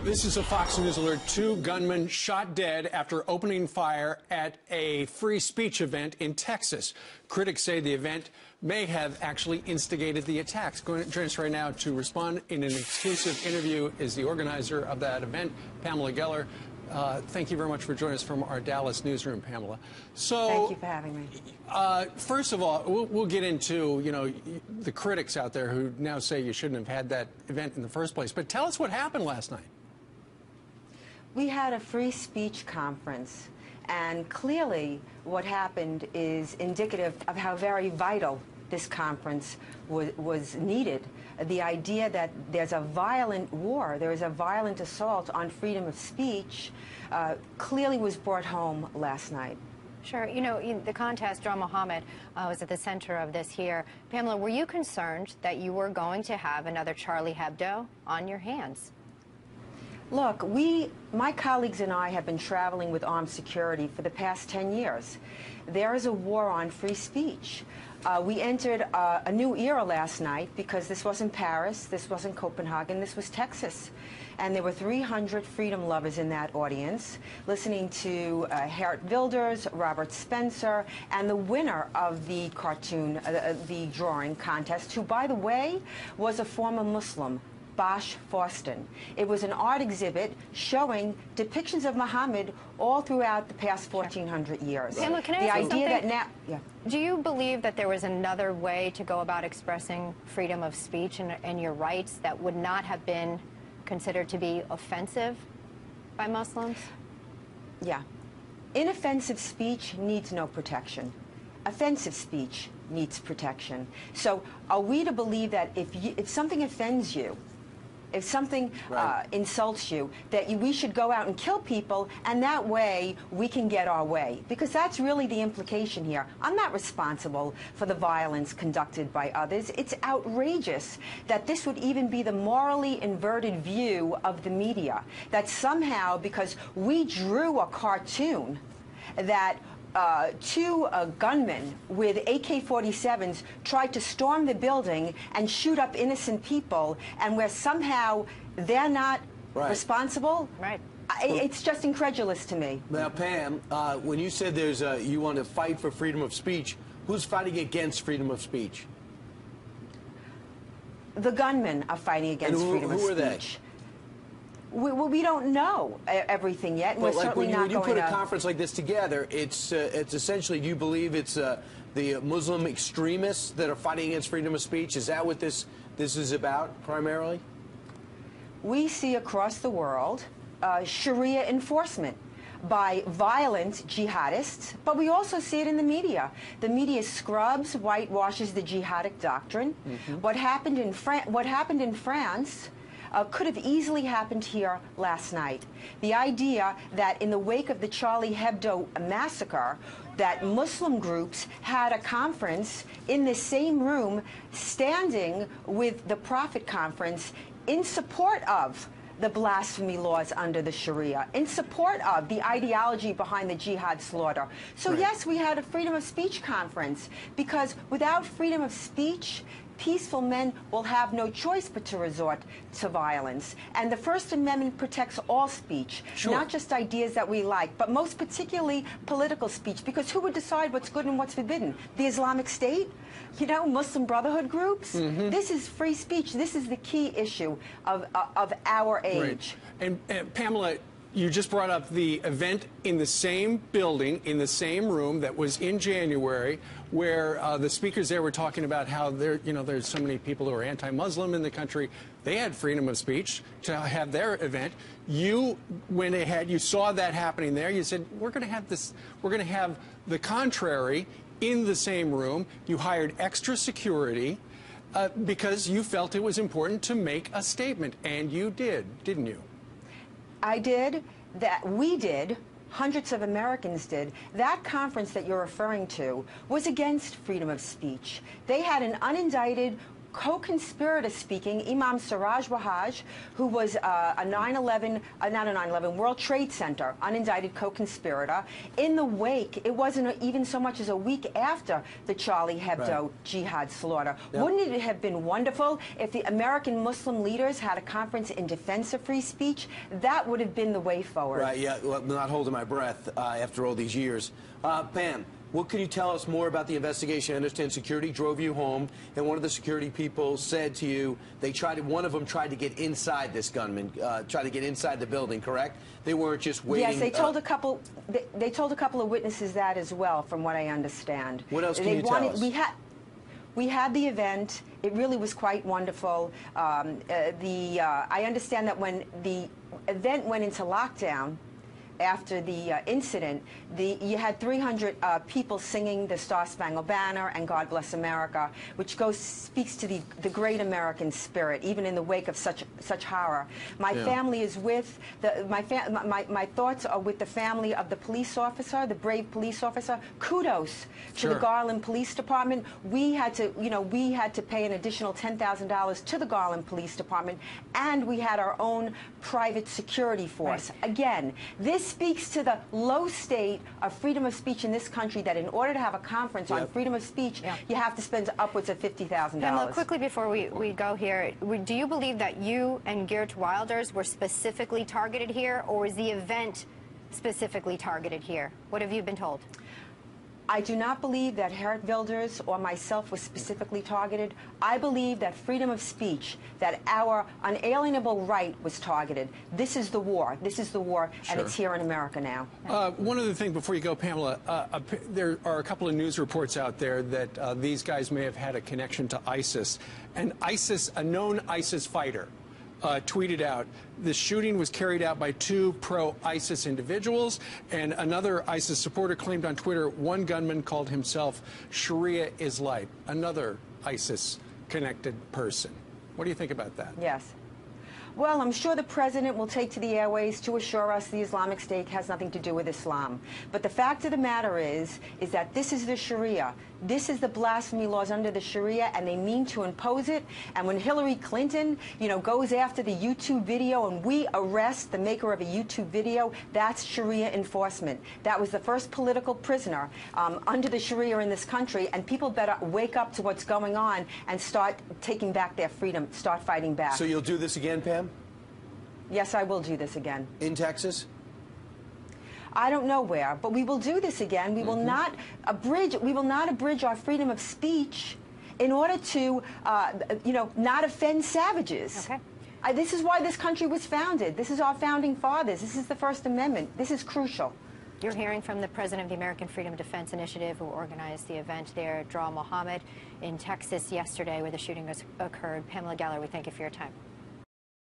This is a Fox News alert. 2 gunmen shot dead after opening fire at a free speech event in Texas. Critics say the event may have actually instigated the attacks. Going to join us right now to respond in an exclusive interview is the organizer of that event, Pam Geller. Thank you very much for joining us from our Dallas newsroom, Pamela. So, thank you for having me. First of all, we'll get into, the critics out there who now say you shouldn't have had that event in the first place. But tell us what happened last night. We had a free speech conference, and clearly what happened is indicative of how very vital this conference was needed. The idea that there's a violent war, there is a violent assault on freedom of speech, clearly was brought home last night. Sure. The contest, Draw Mohammad, was at the center of this here. Pamela, were you concerned that you were going to have another Charlie Hebdo on your hands? Look, my colleagues and I have been traveling with armed security for the past 10 years. There is a war on free speech. We entered a new era last night because this wasn't Paris, this wasn't Copenhagen, this was Texas. And there were 300 freedom lovers in that audience, listening to Geert Wilders, Robert Spencer, and the winner of the cartoon, the drawing contest, who, by the way, was a former Muslim, Bosch Fawston. It was an art exhibit showing depictions of Muhammad all throughout the past 1,400 years. Pamela, can I ask you something? Do you believe that there was another way to go about expressing freedom of speech and your rights that would not have been considered to be offensive by Muslims? Yeah. Inoffensive speech needs no protection. Offensive speech needs protection. So are we to believe that if something offends you, if something insults you, that we should go out and kill people, and that way we can get our way? Because that's really the implication here. I'm not responsible for the violence conducted by others. It's outrageous that this would even be the morally inverted view of the media, that somehow, because we drew a cartoon that 2 gunmen with AK-47s tried to storm the building and shoot up innocent people, and where somehow they're not responsible. Right. It's just incredulous to me. Now, Pam, when you said you want to fight for freedom of speech, who's fighting against freedom of speech? The gunmen are fighting against freedom of speech. Who are they? We don't know everything yet, and we're certainly not going to... When you put a conference like this together, it's essentially, do you believe it's the Muslim extremists that are fighting against freedom of speech? Is that what this is about, primarily? We see across the world Sharia enforcement by violent jihadists, but we also see it in the media. The media scrubs, whitewashes the jihadic doctrine. What happened in France could have easily happened here last night. The idea that in the wake of the Charlie Hebdo massacre, that Muslim groups had a conference in the same room, standing with the Prophet Conference in support of the blasphemy laws under the Sharia, in support of the ideology behind the jihad slaughter. So yes, we had a freedom of speech conference, because without freedom of speech, peaceful men will have no choice but to resort to violence. And the First Amendment protects all speech, not just ideas that we like, but most particularly political speech, because who would decide what's good and what's forbidden? The Islamic State? Muslim Brotherhood groups? This is free speech. This is the key issue of our age. And Pamela, you just brought up the event in the same building, in the same room that was in January, where the speakers there were talking about how there's so many people who are anti-Muslim in the country. They had freedom of speech to have their event. You went ahead, you saw that happening there. You said, we're going to have the contrary in the same room. You hired extra security because you felt it was important to make a statement, and you did, didn't you? I did, we did, hundreds of Americans did. That conference that you're referring to was against freedom of speech. They had an unindicted co-conspirator speaking, Imam Siraj Wahaj, who was a 9/11, not a 9/11, World Trade Center unindicted co-conspirator. In the wake, it wasn't even so much as a week after the Charlie Hebdo jihad slaughter. Yep. Wouldn't it have been wonderful if the American Muslim leaders had a conference in defense of free speech? That would have been the way forward. Right, yeah, well, I'm not holding my breath after all these years. Pam, what can you tell us more about the investigation? I understand security drove you home, and one of the security people said to you one of them tried to get inside this gunman, tried to get inside the building, correct? They weren't just waiting. Yes, they told a couple. They told a couple of witnesses that as well, from what I understand. What else can you tell us? We had the event. It really was quite wonderful. I understand that when the event went into lockdown, after the incident, you had 300 people singing the Star-Spangled Banner and God Bless America, which speaks to the great American spirit, even in the wake of such horror. My family is with my thoughts are with the family of the police officer, the brave police officer. Kudos to the Garland Police Department. We had to pay an additional $10,000 to the Garland Police Department, and we had our own private security force. Right. Again, this speaks to the low state of freedom of speech in this country, that in order to have a conference on freedom of speech, you have to spend upwards of $50,000. Pamela, quickly before we go here, do you believe that you and Geert Wilders were specifically targeted here, or was the event specifically targeted here? What have you been told? I do not believe that Geert Wilders or myself was specifically targeted. I believe that freedom of speech, that our unalienable right was targeted. This is the war. This is the war, and it's here in America now. One other thing before you go, Pamela. There are a couple of news reports out there that these guys may have had a connection to ISIS. And ISIS, a known ISIS fighter, tweeted out, the shooting was carried out by 2 pro-ISIS individuals, and another ISIS supporter claimed on Twitter one gunman called himself Sharia is life, another ISIS-connected person. What do you think about that? Yes. Well, I'm sure the president will take to the airways to assure us the Islamic State has nothing to do with Islam. But the fact of the matter is that this is the Sharia. This is the blasphemy laws under the Sharia, and they mean to impose it. And when Hillary Clinton, goes after the YouTube video and we arrest the maker of a YouTube video, that's Sharia enforcement. That was the first political prisoner under the Sharia in this country, and people better wake up to what's going on and start taking back their freedom, start fighting back. So you'll do this again, Pam? Yes, I will do this again. In Texas? I don't know where, but we will do this again. We will not abridge. We will not abridge our freedom of speech in order to, not offend savages. Okay. This is why this country was founded. This is our founding fathers. This is the First Amendment. This is crucial. You're hearing from the president of the American Freedom Defense Initiative, who organized the event there, Draw Mohammad, in Texas yesterday, where the shooting occurred. Pamela Geller, we thank you for your time.